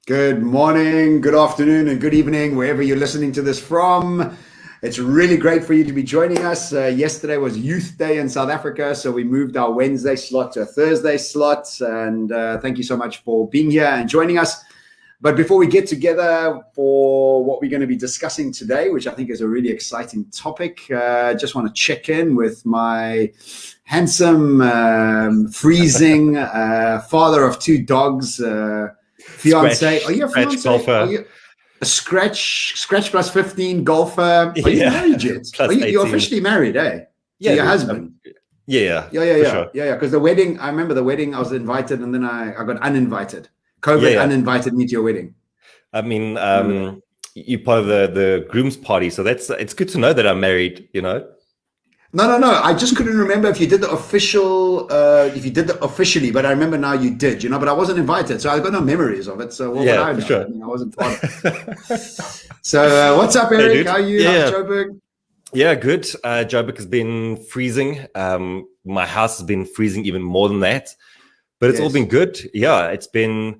Good morning, good afternoon, and good evening, wherever you're listening to this from. It's really great for you to be joining us. Yesterday was Youth Day in South Africa, so we moved our Wednesday slot to a Thursday slot. And thank you so much for being here and joining us. But before we get together for what we're going to be discussing today, which I think is a really exciting topic, just want to check in with my handsome, freezing father of two dogs, fiance. Are you a fiance? Golfer. Are you a scratch plus 15 golfer? Are you married yet? You're officially married, eh? Yeah, to your husband. Yeah. Sure. Because the wedding, I remember the wedding, I was invited and then I got uninvited. COVID uninvited me to your wedding. I mean, you're part of the groom's party, so it's good to know that I'm married, you know. No. I just couldn't remember if you did the officially, but I remember now you did, but I wasn't invited, so I got no memories of it. So what would I know? Sure. I wasn't part of it. So what's up, Erik? Hey, how are you? How's Joburg? Yeah, good. Joburg has been freezing. My house has been freezing even more than that, but it's all been good. Yeah, it's been,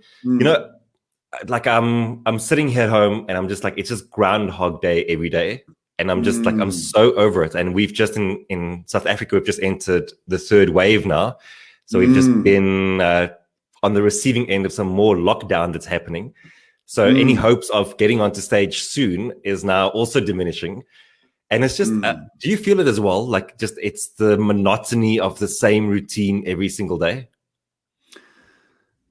like I'm sitting here at home and I'm just like, it's just Groundhog Day every day. And I'm just like, I'm so over it. And we've just in South Africa, we've just entered the third wave now. So we've just been on the receiving end of some more lockdown that's happening. So any hopes of getting onto stage soon is now also diminishing. And it's just, do you feel it as well? Like just, it's the monotony of the same routine every single day.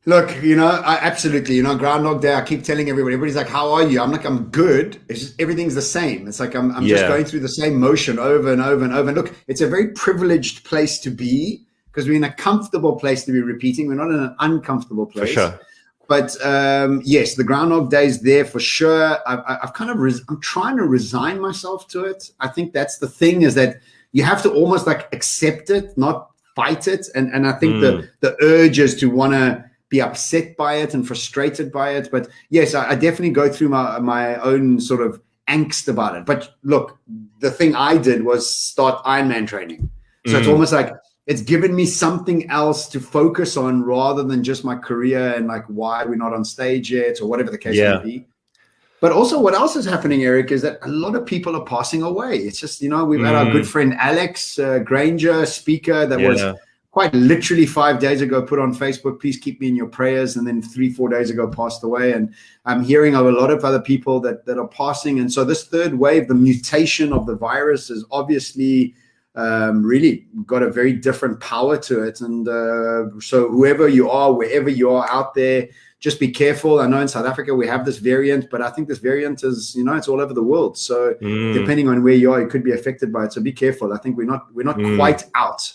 Look, I absolutely, Groundhog Day, I keep telling everybody's like, how are you? I'm like, I'm good. It's just, everything's the same. It's like, I'm just going through the same motion over and over and over. And look, it's a very privileged place to be because we're in a comfortable place to be repeating. We're not in an uncomfortable place. For sure. But yes, the Groundhog Day is there for sure. I'm trying to resign myself to it. I think that's the thing, is that you have to almost like accept it, not fight it. And I think the urge is to want to be upset by it and frustrated by it. But yes, I definitely go through my own sort of angst about it. But look, the thing I did was start Ironman training. So it's almost like it's given me something else to focus on rather than just my career and like why we're not on stage yet or whatever the case may be. But also what else is happening, Erik, is that a lot of people are passing away. It's just, we've had our good friend Alex Granger, speaker, that was quite literally 5 days ago put on Facebook, please keep me in your prayers. And then 3-4 days ago passed away. And I'm hearing of a lot of other people that are passing. And so this third wave, the mutation of the virus is obviously really got a very different power to it. And so whoever you are, wherever you are out there, just be careful. I know in South Africa we have this variant, but I think this variant is, it's all over the world. So depending on where you are, you could be affected by it. So be careful. I think we're not quite out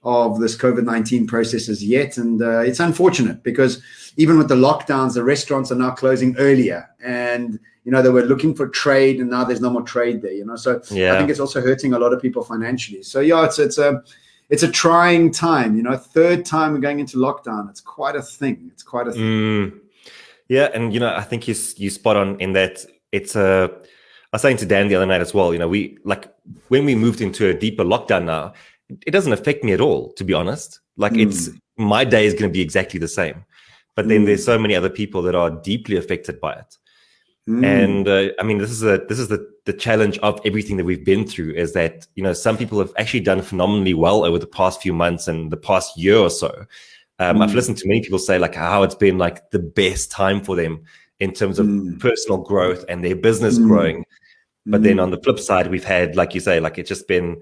of this COVID-19 processes yet. And it's unfortunate because even with the lockdowns, the restaurants are now closing earlier. And, they were looking for trade and now there's no more trade there, So I think it's also hurting a lot of people financially. So it's a trying time, third time we're going into lockdown. It's quite a thing. Yeah. And, I think you spot on in that I was saying to Dan the other night as well, we like when we moved into a deeper lockdown now, it doesn't affect me at all, to be honest. Like it's my day is going to be exactly the same, but then there's so many other people that are deeply affected by it. And I mean, this is the challenge of everything that we've been through is that, some people have actually done phenomenally well over the past few months and the past year or so. I've listened to many people say like how it's been like the best time for them in terms of personal growth and their business growing. But then on the flip side, we've had, like you say, like it's been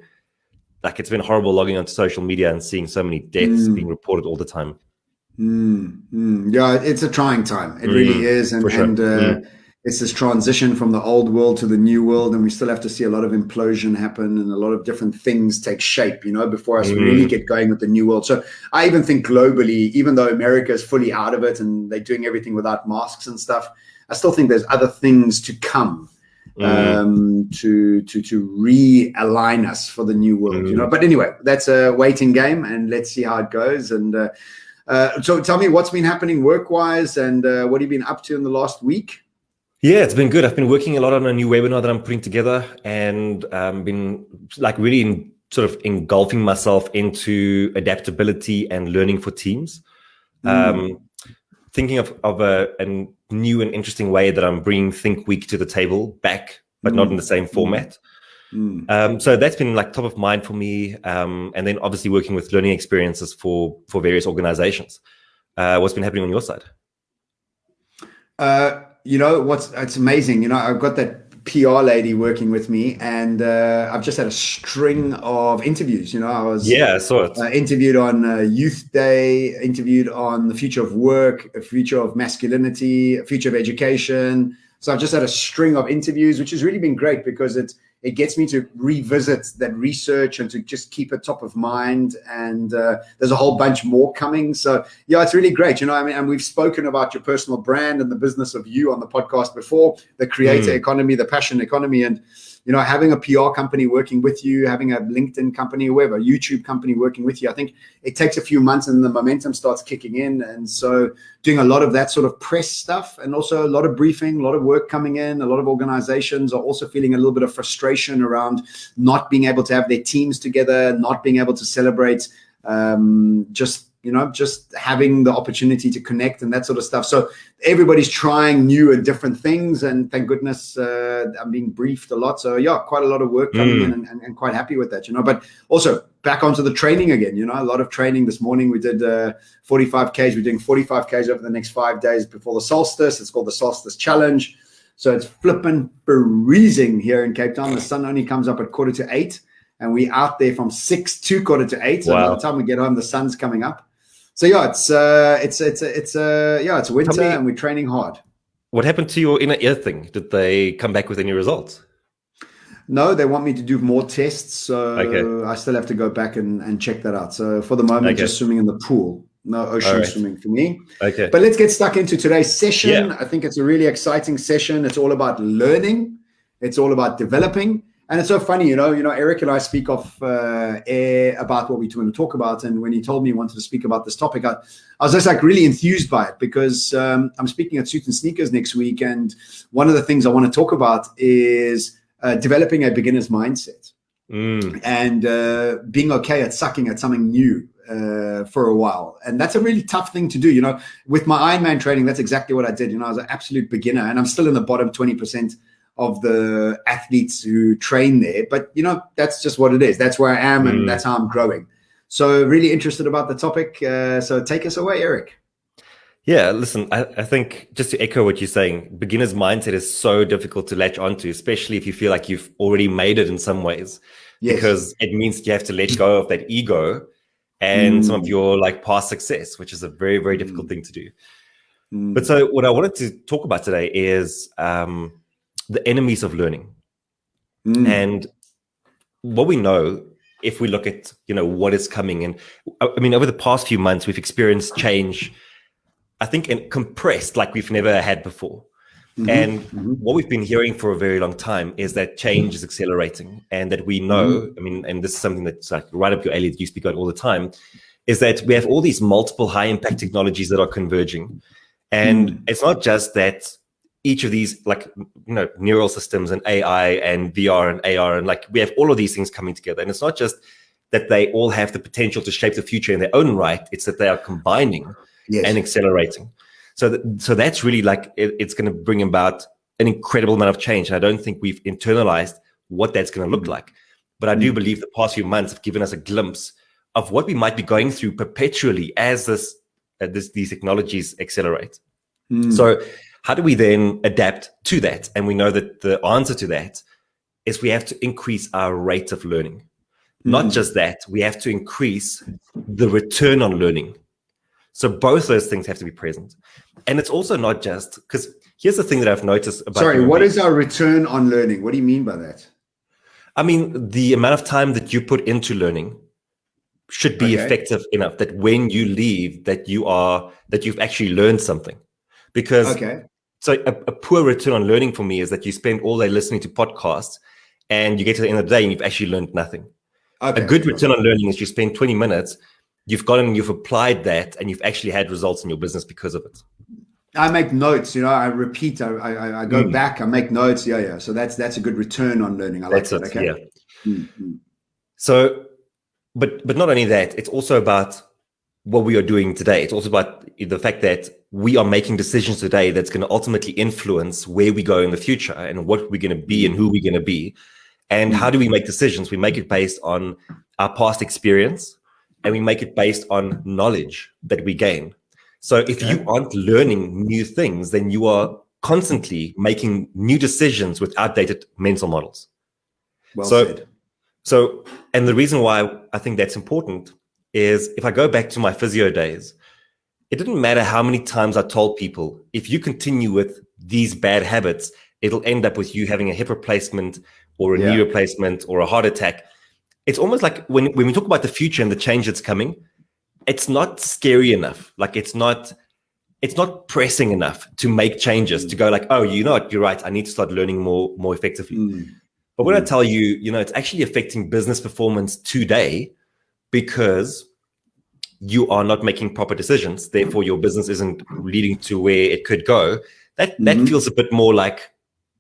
horrible logging onto social media and seeing so many deaths being reported all the time. Yeah, it's a trying time. It really is. And it's this transition from the old world to the new world. And we still have to see a lot of implosion happen and a lot of different things take shape, before us really get going with the new world. So I even think globally, even though America is fully out of it and they're doing everything without masks and stuff, I still think there's other things to come. To realign us for the new world, But anyway, that's a waiting game, and let's see how it goes. And so, tell me what's been happening work-wise, and what have you been up to in the last week? Yeah, it's been good. I've been working a lot on a new webinar that I'm putting together, and been like really sort of engulfing myself into adaptability and learning for teams. thinking of a new and interesting way that I'm bringing Think Week to the table back, but not in the same format. So that's been like top of mind for me. And then obviously working with learning experiences for various organizations. What's been happening on your side? It's amazing. I've got that PR lady working with me, and I've just had a string of interviews. I saw it. Interviewed on Youth Day, interviewed on the future of work, a future of masculinity, a future of education. So I've just had a string of interviews, which has really been great because it gets me to revisit that research and to just keep it top of mind. And there's a whole bunch more coming. So yeah, it's really great. And we've spoken about your personal brand and the business of you on the podcast before, the creator economy, the passion economy, and having a PR company working with you, having a LinkedIn company, whoever, YouTube company working with you. I think it takes a few months and the momentum starts kicking in. And so doing a lot of that sort of press stuff, and also a lot of briefing, a lot of work coming in. A lot of organizations are also feeling a little bit of frustration around not being able to have their teams together, not being able to celebrate just having the opportunity to connect and that sort of stuff. So everybody's trying new and different things, and thank goodness I'm being briefed a lot. So yeah, quite a lot of work coming in, and quite happy with that, but also back onto the training again, a lot of training. This morning we did 45Ks. We're doing 45Ks over the next 5 days before the solstice. It's called the Solstice Challenge. So it's flipping freezing here in Cape Town. The sun only comes up at 7:45, and we're out there from 6 to 7:45. So by the time we get home, the sun's coming up. So yeah, it's winter, and we're training hard. What happened to your inner ear thing? Did they come back with any results? No, they want me to do more tests. So I still have to go back and check that out. So for the moment, just swimming in the pool. No ocean swimming for me. Okay. But let's get stuck into today's session. Yeah. I think it's a really exciting session. It's all about learning. It's all about developing. And it's so funny, Erik and I speak off air about what we want to talk about. And when he told me he wanted to speak about this topic, I was just like really enthused by it, because I'm speaking at Suit and Sneakers next week. And one of the things I want to talk about is developing a beginner's mindset and being okay at sucking at something new for a while. And that's a really tough thing to do. With my Ironman training, that's exactly what I did. I was an absolute beginner, and I'm still in the bottom 20% of the athletes who train there. But, that's just what it is. That's where I am, and that's how I'm growing. So really interested about the topic. So take us away, Erik. Yeah, listen, I think just to echo what you're saying, beginner's mindset is so difficult to latch onto, especially if you feel like you've already made it in some ways, because it means you have to let go of that ego and some of your past success, which is a very, very difficult thing to do. But so what I wanted to talk about today is the enemies of learning. And what we know, if we look at, what is coming. And I mean, over the past few months, we've experienced change, I think, compressed like we've never had before. And what we've been hearing for a very long time is that change is accelerating, and that we know, I mean, and this is something that's like right up your alley that you speak about all the time, is that we have all these multiple high impact technologies that are converging. And it's not just that each of these neural systems and AI and VR and AR, and we have all of these things coming together. And it's not just that they all have the potential to shape the future in their own right. It's that they are combining and accelerating. So that's really it's going to bring about an incredible amount of change. And I don't think we've internalized what that's going to look like. But I do believe the past few months have given us a glimpse of what we might be going through perpetually as these technologies accelerate. So how do we then adapt to that? And we know that the answer to that is we have to increase our rate of learning. Not just that, we have to increase the return on learning. So both those things have to be present. And it's also not just, because here's the thing that I've noticed about— Sorry, what is our return on learning? What do you mean by that? I mean, the amount of time that you put into learning should be effective enough that when you leave, that you've actually learned something. Because so a poor return on learning for me is that you spend all day listening to podcasts and you get to the end of the day and you've actually learned nothing. A good return on learning is you spend 20 minutes, you've applied that, and you've actually had results in your business because of it. I make notes, I repeat, I go back, I make notes. Yeah. So that's a good return on learning. I like that. Okay. Yeah. So, but not only that, it's also about what we are doing today. It's also about the fact that we are making decisions today that's going to ultimately influence where we go in the future and what we're going to be and who we're going to be. And how do we make decisions? We make it based on our past experience, and we make it based on knowledge that we gain. So if you aren't learning new things, then you are constantly making new decisions with outdated mental models. Well said. So, and the reason why I think that's important is if I go back to my physio days, it didn't matter how many times I told people, if you continue with these bad habits, it'll end up with you having a hip replacement or a knee replacement or a heart attack. It's almost like when we talk about the future and the change that's coming, it's not scary enough. Like it's not pressing enough to make changes, to go like, oh, you know what, you're right, I need to start learning more effectively. But when I tell you, it's actually affecting business performance today because you are not making proper decisions. Therefore, your business isn't leading to where it could go. That feels a bit more like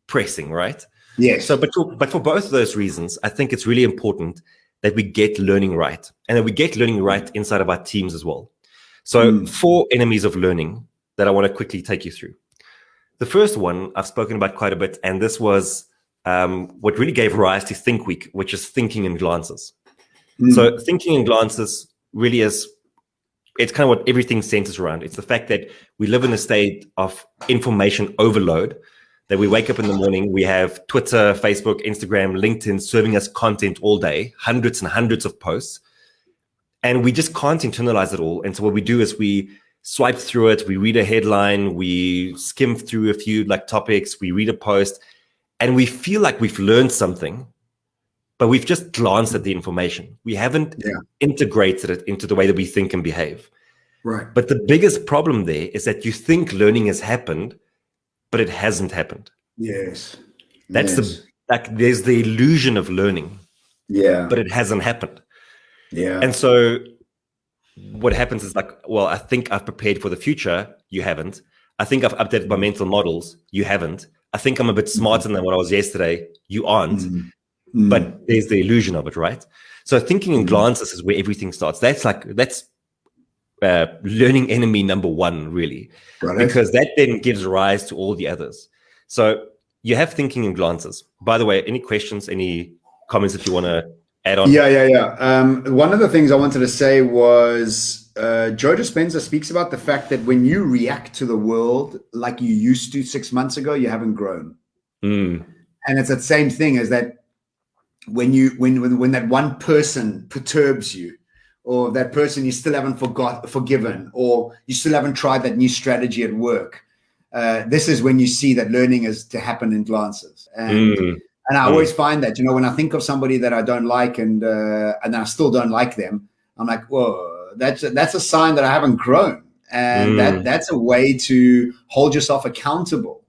pressing, right? Yes. So, but for both of those reasons, I think it's really important that we get learning right, and that we get learning right inside of our teams as well. So 4 enemies of learning that I want to quickly take you through. The first one I've spoken about quite a bit, and this was what really gave rise to Think Week, which is thinking in glances. So thinking in glances really is, it's kind of what everything centers around. It's the fact that we live in a state of information overload, that we wake up in the morning, we have Twitter, Facebook, Instagram, LinkedIn serving us content all day, hundreds and hundreds of posts, and we just can't internalize it all. And so what we do is we swipe through it, we read a headline, we skim through a few topics, we read a post, and we feel like we've learned something, but we've just glanced at the information. We haven't integrated it into the way that we think and behave. Right. But the biggest problem there is that you think learning has happened, but it hasn't happened. Yes. That's there's the illusion of learning. Yeah. But it hasn't happened. Yeah. And so what happens is well, I think I've prepared for the future. You haven't. I think I've updated my mental models. You haven't. I think I'm a bit smarter than what I was yesterday. You aren't. But there's the illusion of it, right? So thinking in glances is where everything starts. That's learning enemy number 1, really, because that then gives rise to all the others. So you have thinking in glances. By the way, any questions, any comments that you want to add on? One of the things I wanted to say was Joe Dispenza speaks about the fact that when you react to the world like you used to 6 months ago, you haven't grown. And it's that same thing as that when that one person perturbs you, or that person you still haven't forgiven, or you still haven't tried that new strategy at work. This is when you see that learning is to happen in glances. And I always find that, when I think of somebody that I don't like and I still don't like them, I'm like, whoa, that's a sign that I haven't grown. And that's a way to hold yourself accountable.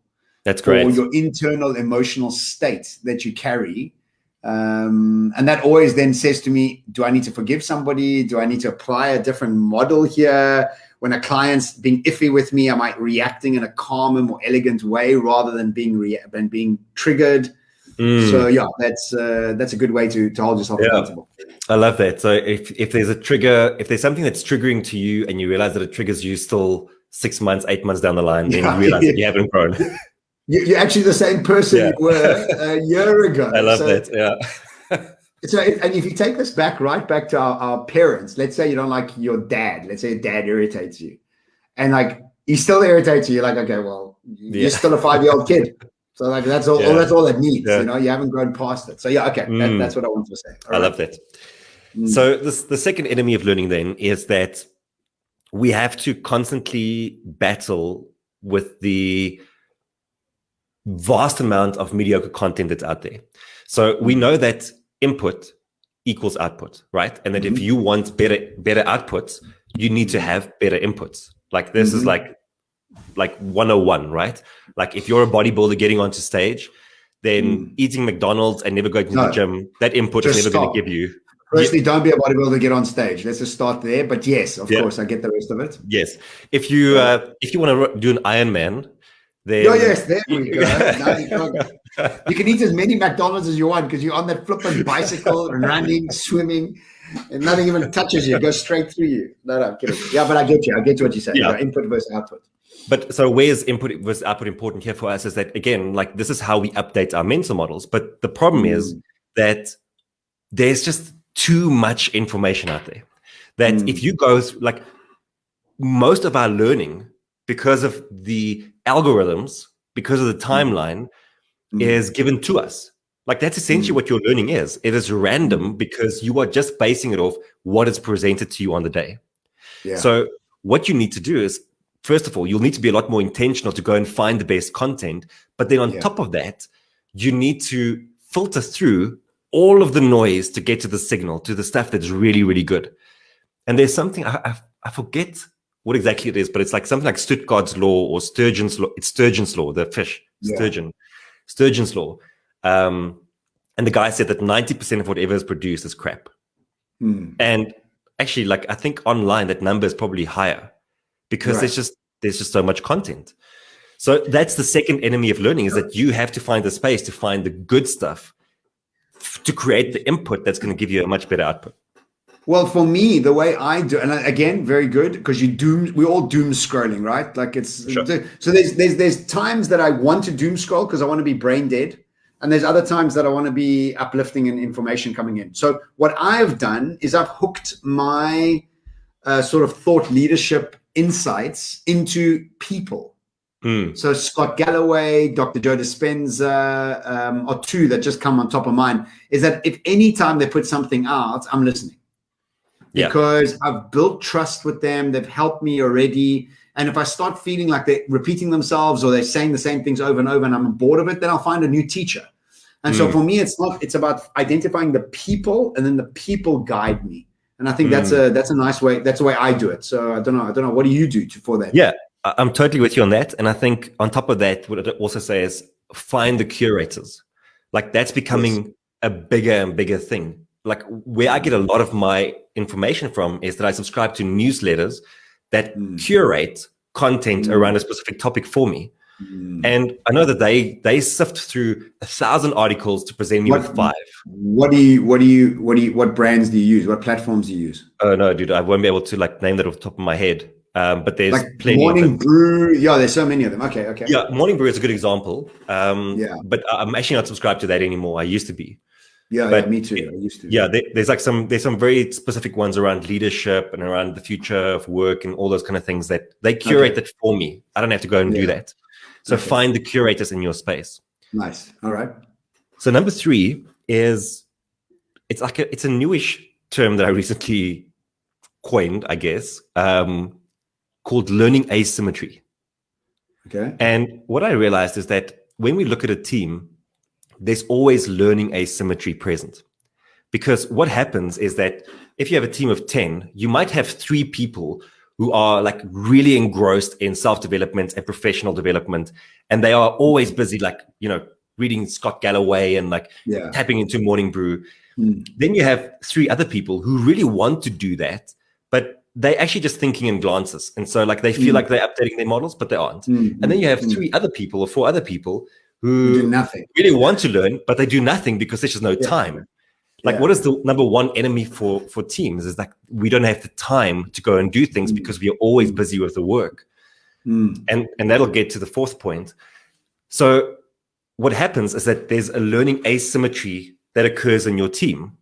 That's great. For your internal emotional state that you carry. And that always then says to me, do I need to forgive somebody? Do I need to apply a different model here? When a client's being iffy with me, am I reacting in a calmer, more elegant way rather than being triggered? So that's a good way to hold yourself accountable. I love that. So if there's a trigger, if there's something that's triggering to you and you realize that it triggers you still 6 months, 8 months down the line, then you realize that you haven't grown. You're actually the same person you were a year ago. I love that. Yeah. So, and if you take this back to our parents, let's say you don't like your dad. Let's say your dad irritates you, and he still irritates you. You're like, okay, well, you're still a 5-year-old kid. So that's all. That's all it needs. Yeah. You haven't grown past it. So okay, that's what I wanted to say. I love that. So the second enemy of learning then is that we have to constantly battle with the vast amount of mediocre content that's out there. So we know that input equals output, right? And that if you want better outputs, you need to have better inputs. This is like 101, right? If you're a bodybuilder getting onto stage, then eating McDonald's and never going to the gym, that input is never going to give you. Firstly, don't be a bodybuilder to get on stage. Let's just start there. But yes, of course, I get the rest of it. Yes. If you want to do an Ironman, then there we go. You can eat as many McDonald's as you want because you're on that flipping bicycle, running, swimming. And nothing even touches you, it goes straight through you. No, I'm kidding. Yeah, but I get you. I get what you're saying. Yeah. Input versus output. But so where's input versus output important here for us is that, again, like this is how we update our mental models. But the problem is that there's just too much information out there. That if you go through, like most of our learning, because of the algorithms, because of the timeline, is given to us. Like that's essentially what your learning is. It is random because you are just basing it off what is presented to you on the day. Yeah. So what you need to do is, first of all, you'll need to be a lot more intentional to go and find the best content. But then on top of that, you need to filter through all of the noise to get to the signal, to the stuff that's really, really good. And there's something, I forget what exactly it is, but it's like something like Stuttgart's law or Sturgeon's law. It's Sturgeon's law, the fish, Sturgeon's law. And the guy said that 90% of whatever is produced is crap. And actually, like I think online that number is probably higher because there's just so much content. So that's the second enemy of learning, is that you have to find the space to find the good stuff to create the input that's going to give you a much better output. Well, for me, the way I do, and again, very good, because we all doom scrolling, right? Like it's so there's times that I want to doom scroll because I want to be brain dead, and there's other times that I want to be uplifting and information coming in. So what I've done is I've hooked my sort of thought leadership insights into people. So Scott Galloway, Dr. Joe Dispenza, are two that just come on top of mind. Is that if any time they put something out, I'm listening. Because I've built trust with them. They've helped me already. And if I start feeling like they're repeating themselves or they're saying the same things over and over and I'm bored of it, then I'll find a new teacher. And so for me, it's about identifying the people, and then the people guide me. And I think that's a nice way. That's the way I do it. So I don't know. What do you do for that? Yeah, I'm totally with you on that. And I think on top of that, what I'd also say is find the curators. Like that's becoming a bigger and bigger thing. Like where I get a lot of my information from is that I subscribe to newsletters that curate content around a specific topic for me. And I know that they sift through 1,000 articles to present me with 5. What brands do you use? What platforms do you use? Oh no, dude, I won't be able to like name that off the top of my head. But there's like plenty. Morning Brew. Yeah, there's so many of them. Okay. Yeah, Morning Brew is a good example. But I'm actually not subscribed to that anymore. I used to be. Yeah, me too. I used to. Yeah, there's some very specific ones around leadership and around the future of work and all those kind of things that they curate that for me. I don't have to go and do that. So find the curators in your space. Nice. All right. So number 3 is it's a newish term that I recently coined, I guess, called learning asymmetry. Okay. And what I realized is that when we look at a team, there's always learning asymmetry present. Because what happens is that if you have a team of 10, you might have 3 people who are like really engrossed in self-development and professional development. And they are always busy, like, reading Scott Galloway and like tapping into Morning Brew. Then you have 3 other people who really want to do that, but they're actually just thinking in glances. And so like they feel like they're updating their models, but they aren't. And then you have 3 other people or 4 other people who do nothing, really want to learn, but they do nothing because there's just no time. Like what is the number one enemy for teams is like we don't have the time to go and do things because we are always busy with the work. And that'll get to the 4th point. So what happens is that there's a learning asymmetry that occurs in your team.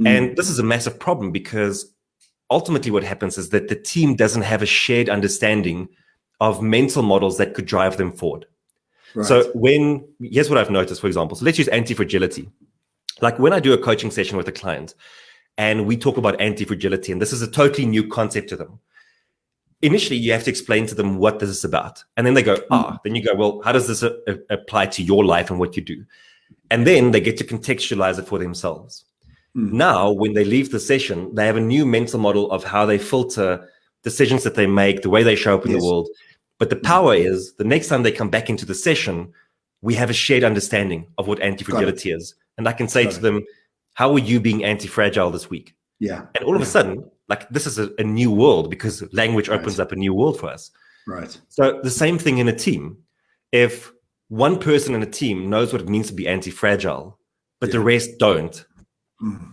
And this is a massive problem because ultimately what happens is that the team doesn't have a shared understanding of mental models that could drive them forward. Right. So here's what I've noticed, for example. So let's use anti-fragility. Like when I do a coaching session with a client and we talk about anti-fragility, and this is a totally new concept to them. Initially, you have to explain to them what this is about. And then they go, then you go, well, how does this apply to your life and what you do? And then they get to contextualize it for themselves. Now, when they leave the session, they have a new mental model of how they filter decisions that they make, the way they show up in the world. But the power is the next time they come back into the session, we have a shared understanding of what anti-fragility is. And I can say to them, how are you being anti-fragile this week? Yeah. And all of a sudden, like this is a new world because language opens up a new world for us. Right. So the same thing in a team. If one person in a team knows what it means to be anti-fragile, but the rest don't,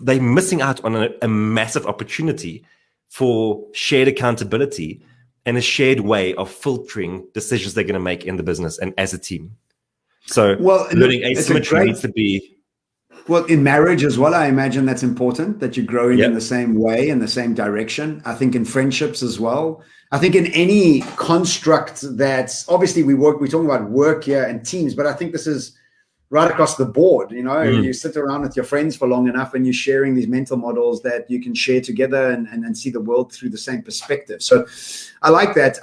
they're missing out on a massive opportunity for shared accountability and a shared way of filtering decisions they're going to make in the business and as a team. So learning asymmetry needs to be... Well, in marriage as well, I imagine that's important, that you're growing Yep. in the same way, in the same direction. I think in friendships as well. I think in any construct that's obviously we're talking about work here and teams, but I think this is right across the board. You know, you sit around with your friends for long enough and you're sharing these mental models that you can share together and see the world through the same perspective. So I like that.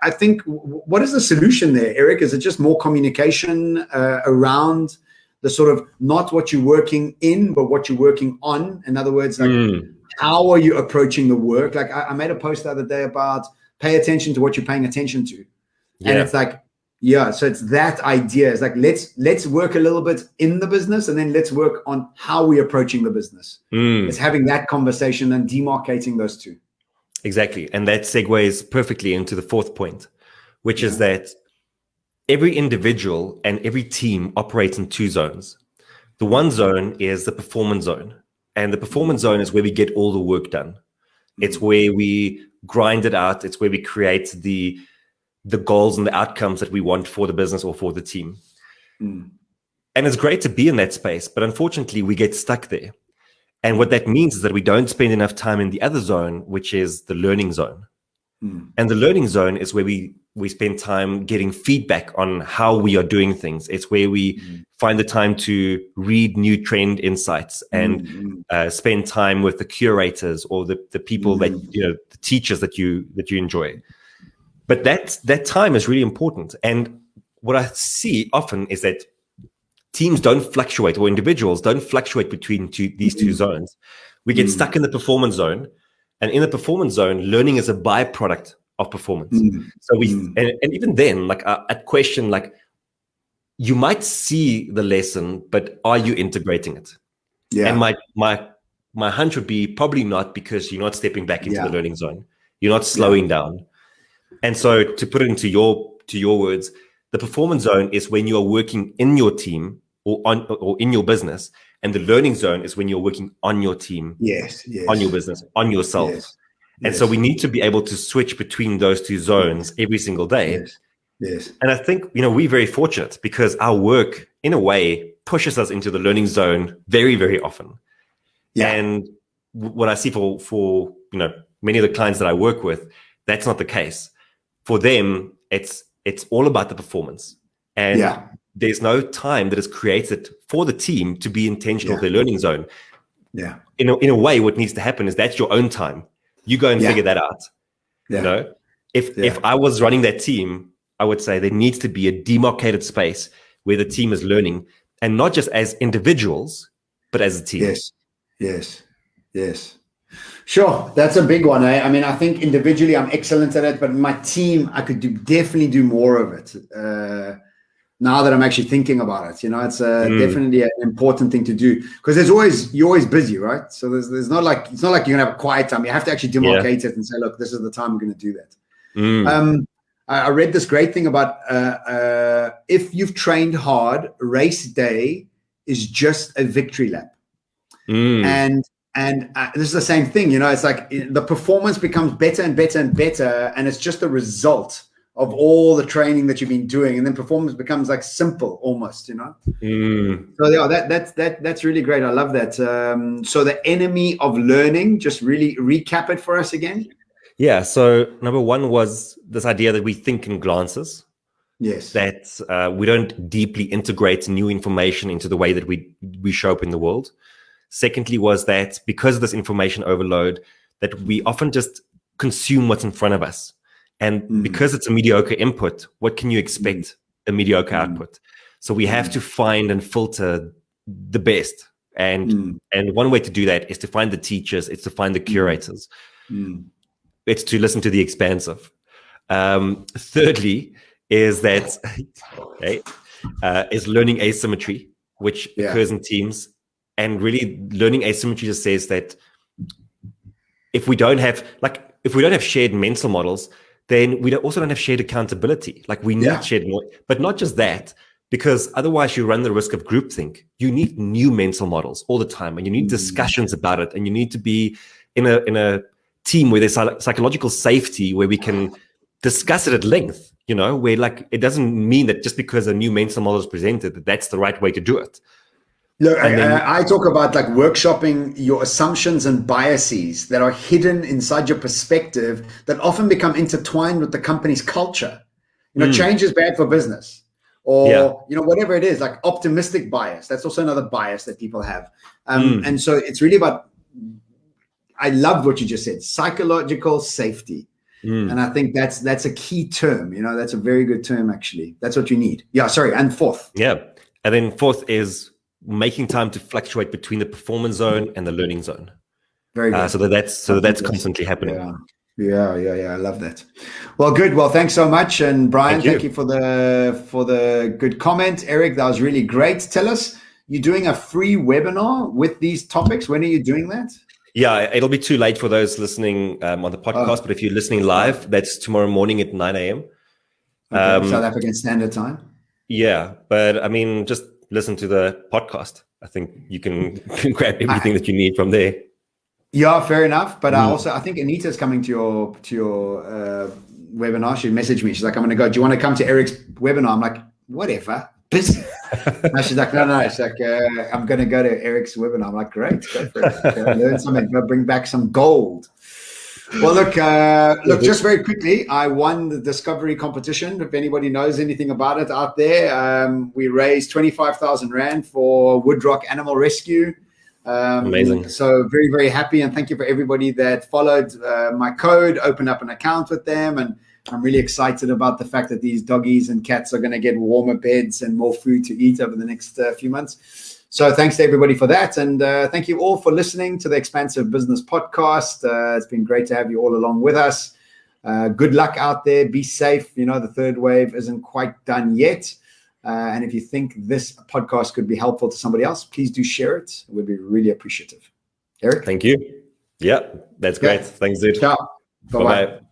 I think, what is the solution there, Erik? Is it just more communication around the sort of not what you're working in, but what you're working on? In other words, like how are you approaching the work? Like I made a post the other day about pay attention to what you're paying attention to. Yeah. And it's like, so it's that idea. It's like, let's work a little bit in the business and then let's work on how we're approaching the business. It's having that conversation and demarcating those two. Exactly. And that segues perfectly into the fourth point, which is that every individual and every team operates in two zones. The one zone is the performance zone. And the performance zone is where we get all the work done. It's where we grind it out. It's where we create the goals and the outcomes that we want for the business or for the team. And it's great to be in that space, but unfortunately we get stuck there. And what that means is that we don't spend enough time in the other zone, which is the learning zone. And the learning zone is where we spend time getting feedback on how we are doing things. It's where we find the time to read new trend insights and spend time with the curators or the people that, the teachers that you enjoy. But that time is really important. And what I see often is that teams don't fluctuate, or individuals don't fluctuate between these two zones. We get stuck in the performance zone. And in the performance zone, learning is a byproduct of performance. So and even then, like at question, like you might see the lesson, but are you integrating it? Yeah. And my hunch would be probably not, because you're not stepping back into the learning zone. You're not slowing down. And so to put it into your words, the performance zone is when you are working in your team or in your business. And the learning zone is when you're working on your team, on your business, on yourself. And so we need to be able to switch between those two zones every single day. And I think, we're very fortunate because our work, in a way, pushes us into the learning zone very, very often. And what I see for many of the clients that I work with, that's not the case. For them, it's all about the performance. And there's no time that is created for the team to be intentional with their learning zone. In a way, what needs to happen is that's your own time. You go and figure that out. If I was running that team, I would say there needs to be a demarcated space where the team is learning, and not just as individuals, but as a team. Yes. Sure, that's a big one. I mean, I think individually I'm excellent at it, but in my team, I could definitely do more of it. Now that I'm actually thinking about it, it's definitely an important thing to do, because you're always busy, right? So there's not like, it's not like you're gonna have a quiet time. You have to actually demarcate it and say, look, this is the time we're going to do that. I read this great thing about if you've trained hard, race day is just a victory lap. And this is the same thing, it's like the performance becomes better and better and better, and it's just a result of all the training that you've been doing, and then performance becomes like simple almost, So that's really great. I love that. So the enemy of learning, just really recap it for us again. Yeah. So number one was this idea that we think in glances. Yes. That we don't deeply integrate new information into the way that we show up in the world. Secondly was that because of this information overload, that we often just consume what's in front of us. And because it's a mediocre input, what can you expect a mediocre output? So we have to find and filter the best. And one way to do that is to find the teachers, it's to find the curators. It's to listen to the expansive. Thirdly is that is learning asymmetry, which occurs in teams. And really learning asymmetry just says that if we don't have shared mental models, then we also don't have shared accountability. Like we need shared, but not just that, because otherwise you run the risk of groupthink. You need new mental models all the time, and you need discussions about it, and you need to be in a team where there's psychological safety, where we can discuss it at length, where like it doesn't mean that just because a new mental model is presented, that's the right way to do it. Look, I talk about like workshopping your assumptions and biases that are hidden inside your perspective that often become intertwined with the company's culture. Change is bad for business, or whatever it is, like optimistic bias. That's also another bias that people have. And so it's really about, I loved what you just said, psychological safety. And I think that's a key term. That's a very good term, actually. That's what you need. Yeah, sorry. And fourth. Yeah. And then fourth is making time to fluctuate between the performance zone and the learning zone. Very good. So that's constantly happening. Yeah. I love that. Well, good. Well, thanks so much. And Brian, thank you for the good comment. Erik, that was really great. Tell us, you're doing a free webinar with these topics. When are you doing that? Yeah, it'll be too late for those listening on the podcast, but if you're listening live, that's tomorrow morning at 9 a.m. South African Standard Time. Yeah, but I mean, just listen to the podcast. I think you can grab everything that you need from there. Yeah, fair enough. But I think Anita's coming to your webinar. She messaged me. She's like, I'm going to go. Do you want to come to Erik's webinar? I'm like, whatever. No, she's like, no. She's like, I'm going to go to Erik's webinar. I'm like, great, go for it. Learn something. Go bring back some gold. Well, look, just very quickly, I won the discovery competition. If anybody knows anything about it out there, we raised 25,000 Rand for Woodrock Animal Rescue. Amazing. So very, very happy. And thank you for everybody that followed my code, opened up an account with them. And I'm really excited about the fact that these doggies and cats are going to get warmer beds and more food to eat over the next few months. So thanks to everybody for that. And thank you all for listening to the Expansive Business Podcast. It's been great to have you all along with us. Good luck out there. Be safe. The third wave isn't quite done yet. And if you think this podcast could be helpful to somebody else, please do share it. We'd be really appreciative. Erik? Thank you. Yeah, that's great. Thanks, dude. Ciao. Bye-bye. Bye-bye.